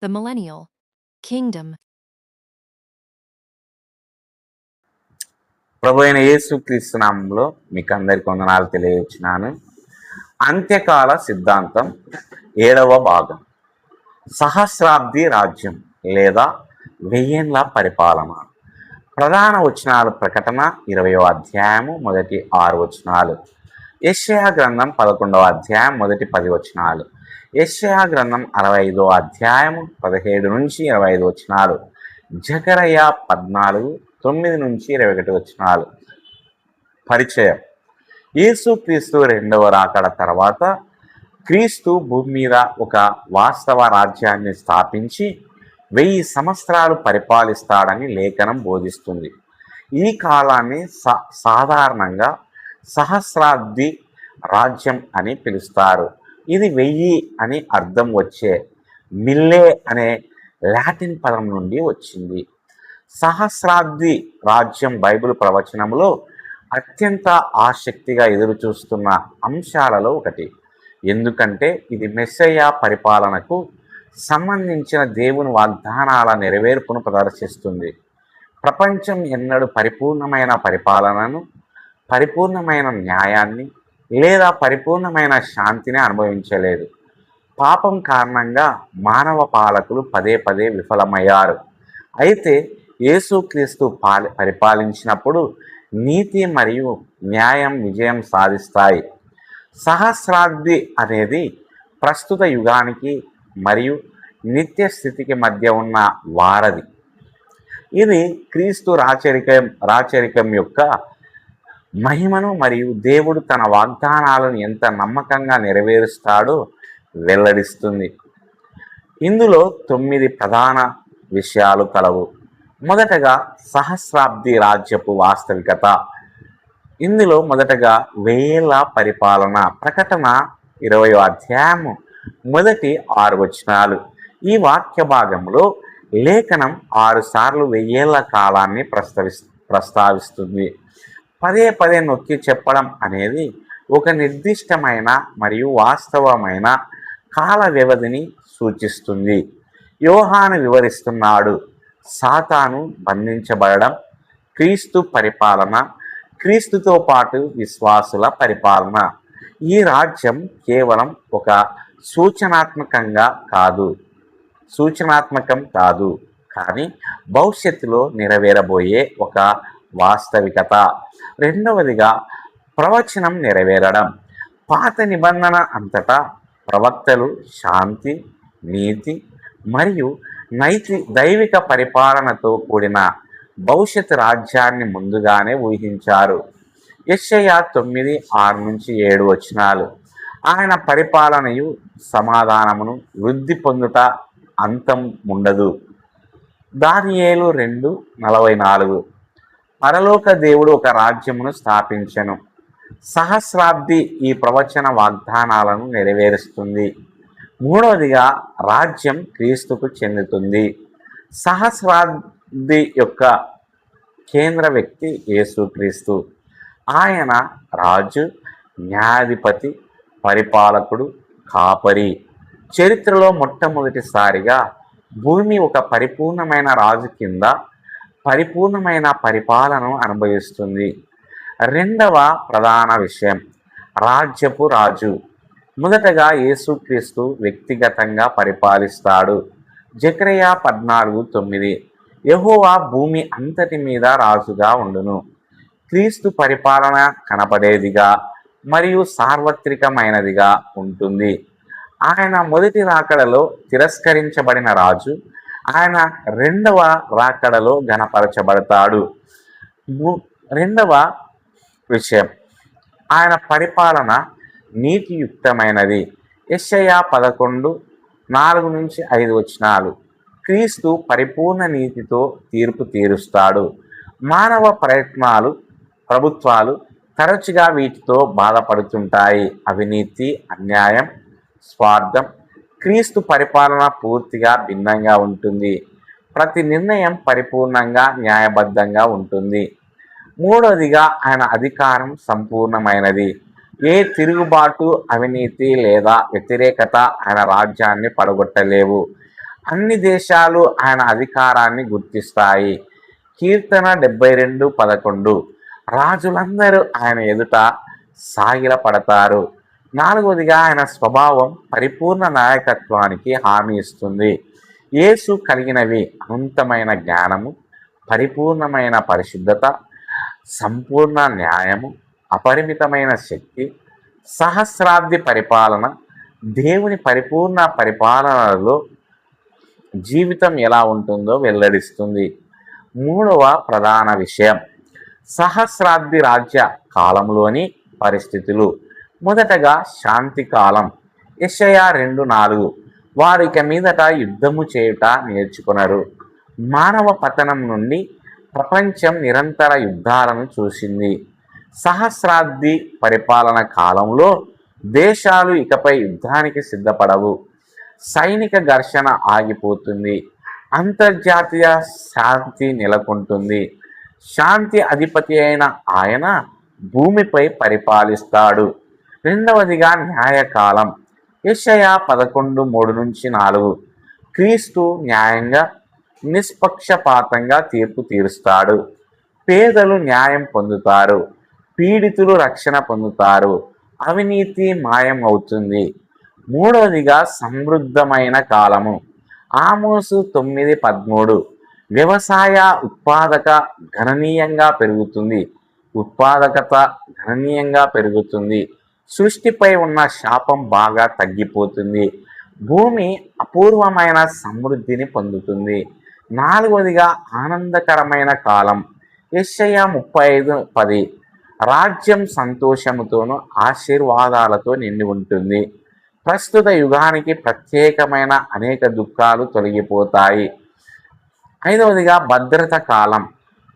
the millennial kingdom. ప్రభు అయిన యేసుక్రీస్తు నామములో మీకు అందరికి వందనాలు తెలియజేస్తున్నాను. అంత్యకాల సిద్ధాంతం 7వ భాగం, సహస్రాబ్ది రాజ్యం లేదా వెయ్యేండ్ల పరిపాలన. ప్రధాన వచనాలు ప్రకటన 20వ అధ్యాయము మొదటి 6 వచనాలు, యెషయా గ్రంథం 11వ అధ్యాయం మొదటి 10 వచనాలు, యెషయా గ్రంథం 65వ అధ్యాయము 17 నుంచి 25 వచనాలు, జకరయా 14 9 నుంచి 21 వచనాలు. పరిచయం. యేసుక్రీస్తు రెండవ రాకడ తర్వాత క్రీస్తు భూమి మీద ఒక వాస్తవ రాజ్యాన్ని స్థాపించి 1000 సంవత్సరాలు పరిపాలిస్తాడని లేఖనం బోధిస్తుంది. ఈ కాలాన్ని సాధారణంగా సహస్రాబ్ది రాజ్యం అని పిలుస్తారు. ఇది 1000 అని అర్థం వచ్చే మిల్లే అనే లాటిన్ పదం నుండి వచ్చింది. సహస్రాబ్ది రాజ్యం బైబిల్ ప్రవచనంలో అత్యంత ఆసక్తిగా ఎదురుచూస్తున్న అంశాలలో ఒకటి. ఎందుకంటే ఇది మెస్సయ్య పరిపాలనకు సంబంధించిన దేవుని వాగ్దానాల నెరవేర్పును ప్రదర్శిస్తుంది. ప్రపంచం ఎన్నడూ పరిపూర్ణమైన పరిపాలనను, పరిపూర్ణమైన న్యాయాన్ని లేదా పరిపూర్ణమైన శాంతిని అనుభవించలేదు. పాపం కారణంగా మానవ పాలకులు పదే పదే విఫలమయ్యారు. అయితే యేసుక్రీస్తు పరిపాలించినప్పుడు నీతి మరియు న్యాయం విజయం సాధిస్తాయి. సహస్రాబ్ది అనేది ప్రస్తుత యుగానికి మరియు నిత్య స్థితికి మధ్య ఉన్న వారధి. ఇది క్రీస్తు రాచరికం యొక్క మహిమను మరియు దేవుడు తన వాగ్దానాలను ఎంత నమ్మకంగా నెరవేరుస్తాడో వెల్లడిస్తుంది. ఇందులో 9 ప్రధాన విషయాలు కలవు. మొదటగా సహస్రాబ్ది రాజ్యపు వాస్తవికత. ఇందులో మొదటగా 1000 పరిపాలన. ప్రకటన 20వ అధ్యాయము మొదటి 6 వచనాలు. ఈ వాక్య భాగంలో లేఖనం 6 సార్లు 1000 కాలాన్ని ప్రస్తావిస్తుంది. పదే పదే నొక్కి చెప్పడం అనేది ఒక నిర్దిష్టమైన మరియు వాస్తవమైన కాల వ్యవధిని సూచిస్తుంది. యోహాను వివరిస్తున్నాడు, సాతాను బంధించబడడం, క్రీస్తు పరిపాలన, క్రీస్తుతో పాటు విశ్వాసుల పరిపాలన. ఈ రాజ్యం కేవలం ఒక సూచనాత్మకం కాదు, కానీ భవిష్యత్తులో నెరవేరబోయే ఒక వాస్తవికత. రెండవదిగా ప్రవచనం నెరవేరడం. పాత నిబంధన అంతటా ప్రవక్తలు శాంతి, నీతి మరియు దైవిక పరిపాలనతో కూడిన భవిష్యత్ రాజ్యాన్ని ముందుగానే ఊహించారు. యెషయా 9 6 నుంచి 7 వచనాలు. ఆయన పరిపాలనయు సమాధానమును వృద్ధి పొందుట అంతం ఉండదు. దానియేలు 2:44. పరలోక దేవుడు ఒక రాజ్యమును స్థాపించెను. సహస్రాబ్ది ఈ ప్రవచన వాగ్దానాలను నెరవేరుస్తుంది. మూడవదిగా రాజ్యం క్రీస్తుకు చెందుతుంది. సహస్రాబ్ది యొక్క కేంద్ర వ్యక్తి యేసుక్రీస్తు. ఆయన రాజు, న్యాయాధిపతి, పరిపాలకుడు, కాపరి. చరిత్రలో మొట్టమొదటిసారిగా భూమి ఒక పరిపూర్ణమైన రాజు కింద పరిపూర్ణమైన పరిపాలనను అనుభవిస్తుంది. రెండవ ప్రధాన విషయం రాజ్యపు రాజు. మొదటగా యేసుక్రీస్తు వ్యక్తిగతంగా పరిపాలిస్తాడు. జకరయా 14:9. యెహోవా భూమి అంతటి మీద రాజుగా ఉండును. క్రీస్తు పరిపాలన కనపడేదిగా మరియు సార్వత్రికమైనదిగా ఉంటుంది. ఆయన మొదటి రాకడలో తిరస్కరించబడిన రాజు, ఆయన రెండవ రాకడలో ఘనపరచబడతాడు. రెండవ విషయం ఆయన పరిపాలన నీతియుక్తమైనది. యెషయా 11:4 నుంచి 5 వచనాలు. క్రీస్తు పరిపూర్ణ నీతితో తీర్పు తీరుస్తాడు. మానవ ప్రభుత్వాలు తరచుగా వీటితో బాధపడుతుంటాయి. అవినీతి, అన్యాయం, స్వార్థం. క్రీస్తు పరిపాలన పూర్తిగా భిన్నంగా ఉంటుంది. ప్రతి నిర్ణయం పరిపూర్ణంగా న్యాయబద్ధంగా ఉంటుంది. మూడవదిగా ఆయన అధికారం సంపూర్ణమైనది. ఏ తిరుగుబాటు, అవినీతి లేదా వ్యతిరేకత ఆయన రాజ్యాన్ని పడగొట్టలేవు. అన్ని దేశాలు ఆయన అధికారాన్ని గుర్తిస్తాయి. కీర్తన 72:11 రాజులందరూ ఆయన ఎదుట సాగిలపడతారు. నాలుగవదిగా ఆయన స్వభావం పరిపూర్ణ నాయకత్వానికి హామీ ఇస్తుంది. యేసు కలిగినవి అనంతమైన జ్ఞానము, పరిపూర్ణమైన పరిశుద్ధత, సంపూర్ణ న్యాయము, అపరిమితమైన శక్తి, సహస్రాబ్ది పరిపాలన. దేవుని పరిపూర్ణ పరిపాలనలో జీవితం ఎలా ఉంటుందో వెల్లడిస్తుంది. మూడవ ప్రధాన విషయం సహస్రాబ్ది రాజ్య కాలంలోని పరిస్థితులు. మొదటగా శాంతి కాలం. యెషయా 2:4 వారు ఇక మీదట యుద్ధము చేయుట నేర్చుకున్నారు. మానవ పతనం నుండి ప్రపంచం నిరంతర యుద్ధాలను చూసింది. సహస్రాబ్ది పరిపాలన కాలంలో దేశాలు ఇకపై యుద్ధానికి సిద్ధపడవు. సైనిక ఘర్షణ ఆగిపోతుంది. అంతర్జాతీయ శాంతి నెలకొంటుంది. శాంతి అధిపతి అయిన ఆయన భూమిపై పరిపాలిస్తాడు. రెండవదిగా న్యాయకాలం. యెషయా 11:3-4 క్రీస్తు న్యాయంగా నిష్పక్షపాతంగా తీర్పు తీరుస్తాడు. పేదలు న్యాయం పొందుతారు. పీడితులు రక్షణ పొందుతారు. అవినీతి మాయం అవుతుంది. మూడవదిగా సమృద్ధమైన కాలము. ఆమోసు 9:13 వ్యవసాయ ఉత్పాదక గణనీయంగా పెరుగుతుంది. ఉత్పాదకత గణనీయంగా పెరుగుతుంది. సృష్టిపై ఉన్న శాపం బాగా తగ్గిపోతుంది. భూమి అపూర్వమైన సమృద్ధిని పొందుతుంది. నాలుగవదిగా ఆనందకరమైన కాలం. యెషయా 35:10 రాజ్యం సంతోషముతోనూ ఆశీర్వాదాలతో నిండి ఉంటుంది. ప్రస్తుత యుగానికి ప్రత్యేకమైన అనేక దుఃఖాలు తొలగిపోతాయి. ఐదవదిగా భద్రత కాలం.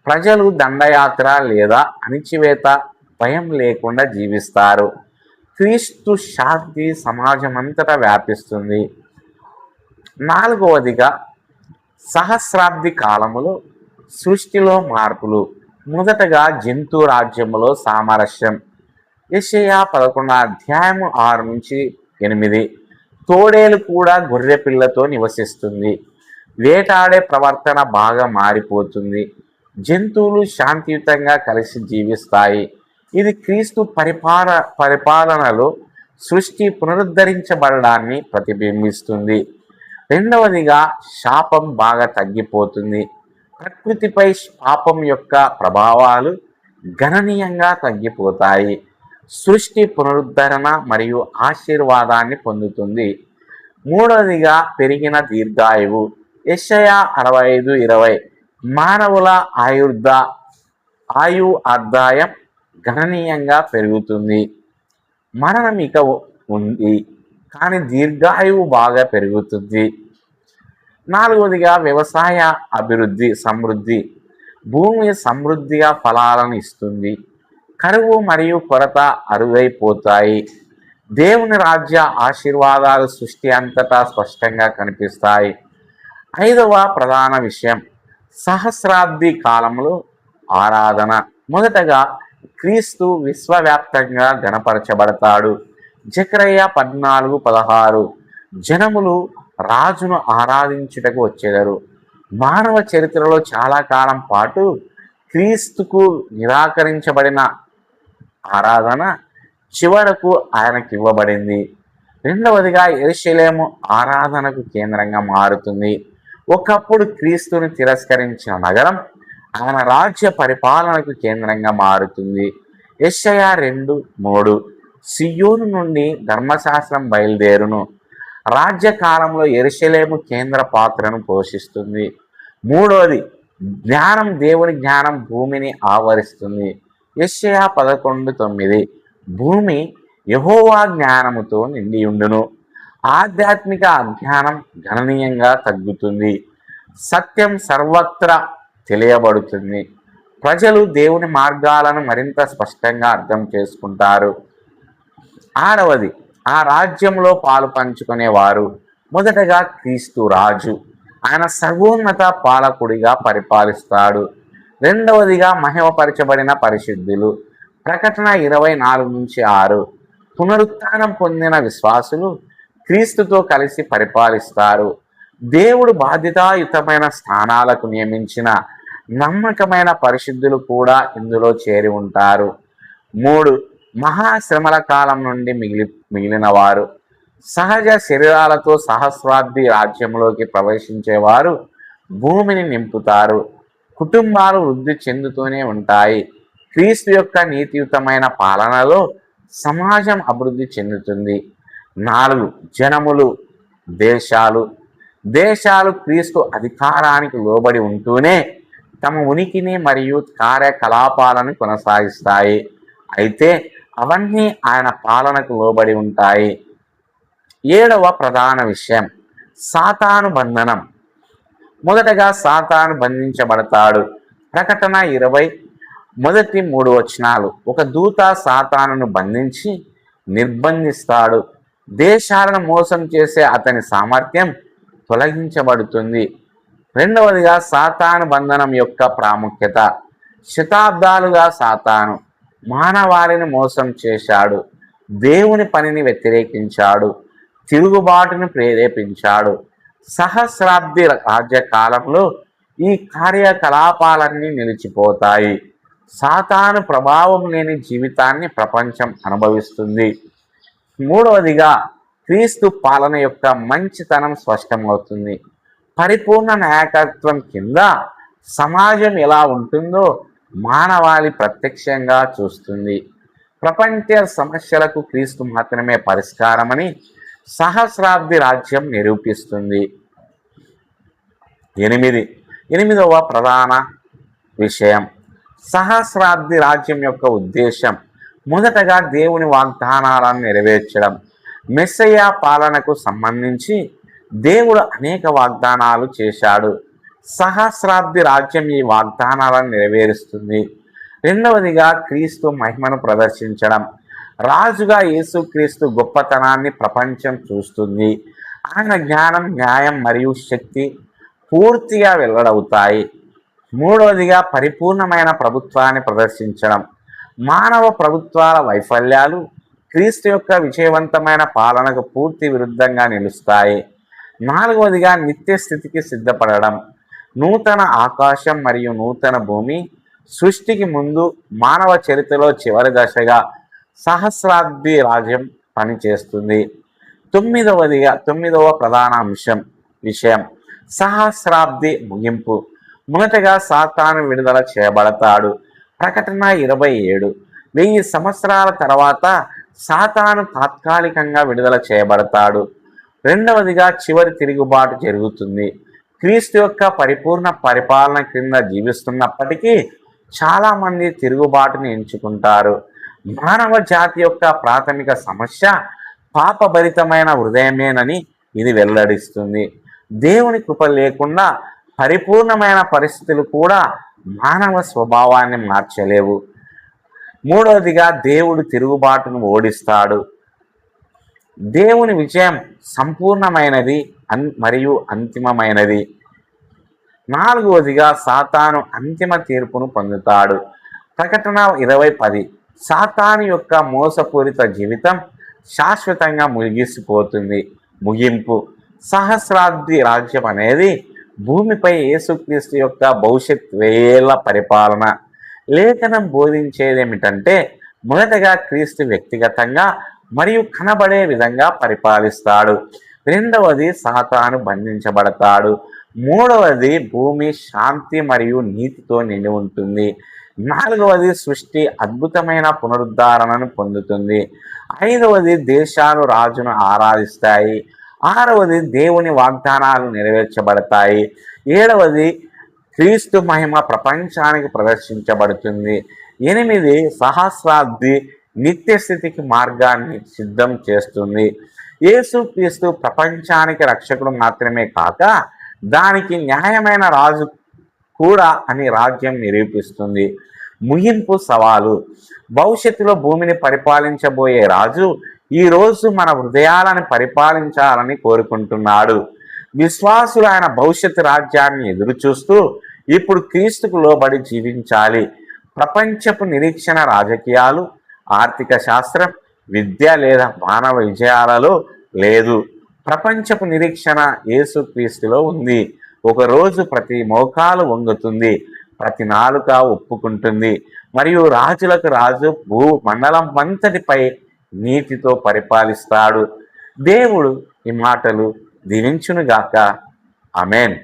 ప్రజలు దండయాత్ర లేదా అణిచివేత భయం లేకుండా జీవిస్తారు. క్రీస్తు శాంతి సమాజమంతటా వ్యాపిస్తుంది. నాలుగవదిగా సహస్రాబ్ది కాలములో సృష్టిలో మార్పులు. మొదటగా జంతు రాజ్యములో సామరస్యం. యెషయా 11:6-8 తోడేలు కూడా గొర్రె పిల్లతో నివసిస్తుంది. వేటాడే ప్రవర్తన బాగా మారిపోతుంది. జంతువులు శాంతియుతంగా కలిసి జీవిస్తాయి. ఇది క్రీస్తు పరిపాలనలో సృష్టి పునరుద్ధరించబడడాన్ని ప్రతిబింబిస్తుంది. రెండవదిగా శాపం బాగా తగ్గిపోతుంది. ప్రకృతిపై పాపం యొక్క ప్రభావాలు గణనీయంగా తగ్గిపోతాయి. సృష్టి పునరుద్ధరణ మరియు ఆశీర్వాదాన్ని పొందుతుంది. మూడవదిగా పెరిగిన దీర్ఘాయువు. యెషయా 65:20 మానవుల ఆయు ఆదాయం గణనీయంగా పెరుగుతుంది. మరణం ఇక ఉంది, కానీ దీర్ఘాయువు బాగా పెరుగుతుంది. నాలుగవదిగా వ్యవసాయ అభివృద్ధి సమృద్ధి. భూమి సమృద్ధిగా ఫలాలను ఇస్తుంది. కరువు మరియు కొరత అరుదైపోతాయి. దేవుని రాజ్య ఆశీర్వాదాలు సృష్టి అంతటా స్పష్టంగా కనిపిస్తాయి. ఐదవ ప్రధాన విషయం సహస్రాబ్ది కాలంలో ఆరాధన. మొదటగా క్రీస్తు విశ్వవ్యాప్తంగా గణపరచబడతాడు. జకర్యా 14:16 జనములు రాజును ఆరాధించుటకు వచ్చేదరు. మానవ చరిత్రలో చాలా కాలం పాటు క్రీస్తుకు నిరాకరించబడిన ఆరాధన చివరకు ఆయనకి ఇవ్వబడింది. రెండవదిగా యెరూషలేము ఆరాధనకు కేంద్రంగా మారుతుంది. ఒకప్పుడు క్రీస్తుని తిరస్కరించిన నగరం ఆయన రాజ్య పరిపాలనకు కేంద్రంగా మారుతుంది. యెషయా 2:3 సియోను నుండి ధర్మశాస్త్రం బయలుదేరును. రాజ్యకాలంలో యెరూషలేము కేంద్ర పాత్రను పోషిస్తుంది. మూడవది జ్ఞానం. దేవుని జ్ఞానం భూమిని ఆవరిస్తుంది. యెషయా 11:9 భూమి యెహోవా జ్ఞానముతో నిండి ఉండును. ఆధ్యాత్మిక అజ్ఞానం గణనీయంగా తగ్గుతుంది. సత్యం సర్వత్రా తెలియబడుతుంది. ప్రజలు దేవుని మార్గాలను మరింత స్పష్టంగా అర్థం చేసుకుంటారు. ఆరవది ఆ రాజ్యంలో పాలు పంచుకునేవారు. మొదటగా క్రీస్తు రాజు. ఆయన సర్వోన్నత పాలకుడిగా పరిపాలిస్తాడు. రెండవదిగా మహిమపరచబడిన పరిశుద్ధులు. ప్రకటన 24-6 పునరుత్థానం పొందిన విశ్వాసులు క్రీస్తుతో కలిసి పరిపాలిస్తారు. దేవుడు బాధ్యతాయుతమైన స్థానాలకు నియమించిన నమ్మకమైన పరిశుద్ధులు కూడా ఇందులో చేరి ఉంటారు. 3. మహాశ్రమల కాలం నుండి మిగిలిన వారు. సహజ శరీరాలతో సహస్రాబ్ది రాజ్యంలోకి ప్రవేశించేవారు భూమిని నింపుతారు. కుటుంబాలు వృద్ధి చెందుతూనే ఉంటాయి. క్రీస్తు యొక్క నీతియుతమైన పాలనలో సమాజం అభివృద్ధి చెందుతుంది. 4. జనములు, దేశాలు క్రీస్తు అధికారానికి లోబడి ఉంటూనే తమ ఉనికిని మరియు కార్యకలాపాలను కొనసాగిస్తాయి. అయితే అవన్నీ ఆయన పాలనకు లోబడి ఉంటాయి. 7వ ప్రధాన విషయం సాతాను బంధనం. మొదటగా సాతాను బంధించబడతాడు. ప్రకటన 20 మొదటి 3 వచనాలు. ఒక దూత సాతానును బంధించి నిర్బంధిస్తాడు. దేశాలను మోసం చేసే అతని సామర్థ్యం తొలగించబడుతుంది. రెండవదిగా సాతాను బంధనం యొక్క ప్రాముఖ్యత. శతాబ్దాలుగా సాతాను మానవాళిని మోసం చేశాడు, దేవుని పనిని వ్యతిరేకించాడు, తిరుగుబాటును ప్రేరేపించాడు. సహస్రాబ్ది రాజ్యకాలంలో ఈ కార్యకలాపాలన్నీ నిలిచిపోతాయి. సాతాను ప్రభావం లేని జీవితాన్ని ప్రపంచం అనుభవిస్తుంది. మూడవదిగా క్రీస్తు పాలన యొక్క మంచితనం స్పష్టమవుతుంది. పరిపూర్ణ నాయకత్వం కింద సమాజం ఎలా ఉంటుందో మానవాళి ప్రత్యక్షంగా చూస్తుంది. ప్రపంచ సమస్యలకు క్రీస్తు మాత్రమే పరిష్కారమని సహస్రాబ్ది రాజ్యం నిరూపిస్తుంది. 8వ ప్రధాన విషయం సహస్రాబ్ది రాజ్యం యొక్క ఉద్దేశం. మొదటగా దేవుని వాగ్దానాలను నెరవేర్చడం. మెస్సయ్య పాలనకు సంబంధించి దేవుడు అనేక వాగ్దానాలు చేశాడు. సహస్రాబ్ది రాజ్యం ఈ వాగ్దానాలను నెరవేరుస్తుంది. రెండవదిగా క్రీస్తు మహిమను ప్రదర్శించడం. రాజుగా యేసుక్రీస్తు గొప్పతనాన్ని ప్రపంచం చూస్తుంది. ఆయన జ్ఞానం, న్యాయం మరియు శక్తి పూర్తిగా వెల్లడవుతాయి. మూడవదిగా పరిపూర్ణమైన ప్రభుత్వాన్ని ప్రదర్శించడం. మానవ ప్రభుత్వాల వైఫల్యాలు క్రీస్తు యొక్క విజయవంతమైన పాలనకు పూర్తి విరుద్ధంగా నిలుస్తాయి. 4వదిగా నిత్య స్థితికి సిద్ధపడడం. నూతన ఆకాశం మరియు నూతన భూమి సృష్టికి ముందు మానవ చరిత్రలో చివరి దశగా సహస్రాబ్ది రాజ్యం పనిచేస్తుంది. 9వ ప్రధాన విషయం సహస్రాబ్ది ముగింపు. మొదటగా సాతాను విడుదల చేయబడతాడు. ప్రకటన 27 1000 సంవత్సరాల తర్వాత సాతాను తాత్కాలికంగా విడుదల చేయబడతాడు. రెండవదిగా చివరి తిరుగుబాటు జరుగుతుంది. క్రీస్తు యొక్క పరిపూర్ణ పరిపాలన క్రింద జీవిస్తున్నప్పటికీ చాలామంది తిరుగుబాటుని ఎంచుకుంటారు. మానవ జాతి యొక్క ప్రాథమిక సమస్య పాపభరితమైన హృదయమేనని ఇది వెల్లడిస్తుంది. దేవుని కృప లేకుండా పరిపూర్ణమైన పరిస్థితులు కూడా మానవ స్వభావాన్ని మార్చలేవు. మూడవదిగా దేవుడు తిరుగుబాటును ఓడిస్తాడు. దేవుని విజయం సంపూర్ణమైనది మరియు అంతిమమైనది. 4వదిగా సాతాను అంతిమ తీర్పును పొందుతాడు. ప్రకటన 20:10 సాతాను యొక్క మోసపూరిత జీవితం శాశ్వతంగా ముగిసిపోతుంది. ముగింపు. సహస్రాబ్ది రాజ్యం అనేది భూమిపై యేసుక్రీస్తు యొక్క భవిష్యత్ 1000 ఏళ్ల పరిపాలన. లేఖనం బోధించేదేమిటంటే మొదటగా క్రీస్తు వ్యక్తిగతంగా మరియు కనబడే విధంగా పరిపాలిస్తాడు. రెండవది సాతాను బంధించబడతాడు. మూడవది భూమి శాంతి మరియు నీతితో నిండి ఉంటుంది. 4వది సృష్టి అద్భుతమైన పునరుద్ధరణను పొందుతుంది. 5వది దేశాలు రాజును ఆరాధిస్తాయి. 6వది దేవుని వాగ్దానాలు నెరవేర్చబడతాయి. 7వది క్రీస్తు మహిమ ప్రపంచానికి ప్రదర్శించబడుతుంది. 8 సహస్రాబ్ది నిత్యస్థితికి మార్గాన్ని సిద్ధం చేస్తుంది. యేసుక్రీస్తు ప్రపంచానికి రక్షకుడు మాత్రమే కాక దానికి న్యాయమైన రాజు కూడా అని రాజ్యం నిరూపిస్తుంది. ముగింపు సవాలు. భవిష్యత్తులో భూమిని పరిపాలించబోయే రాజు ఈరోజు మన హృదయాలను పరిపాలించాలని కోరుకుంటున్నాడు. విశ్వాసులు ఆయన భవిష్యత్తు రాజ్యాన్ని ఎదురుచూస్తూ ఇప్పుడు క్రీస్తుకు లోబడి జీవించాలి. ప్రపంచపు నిరీక్షణ రాజకీయాలు, ఆర్థిక శాస్త్రం, విద్య లేదా మానవ విజయాలలో లేదు. ప్రపంచపు నిరీక్షణ యేసుక్రీస్తులో ఉంది. ఒకరోజు ప్రతి మోకాలు వంగుతుంది, ప్రతి నాలుక ఒప్పుకుంటుంది, మరియు రాజులకు రాజు మండలం అంతటిపై నీతితో పరిపాలిస్తాడు. దేవుడు ఈ మాటలు దీవించునుగాక. ఆమేన్.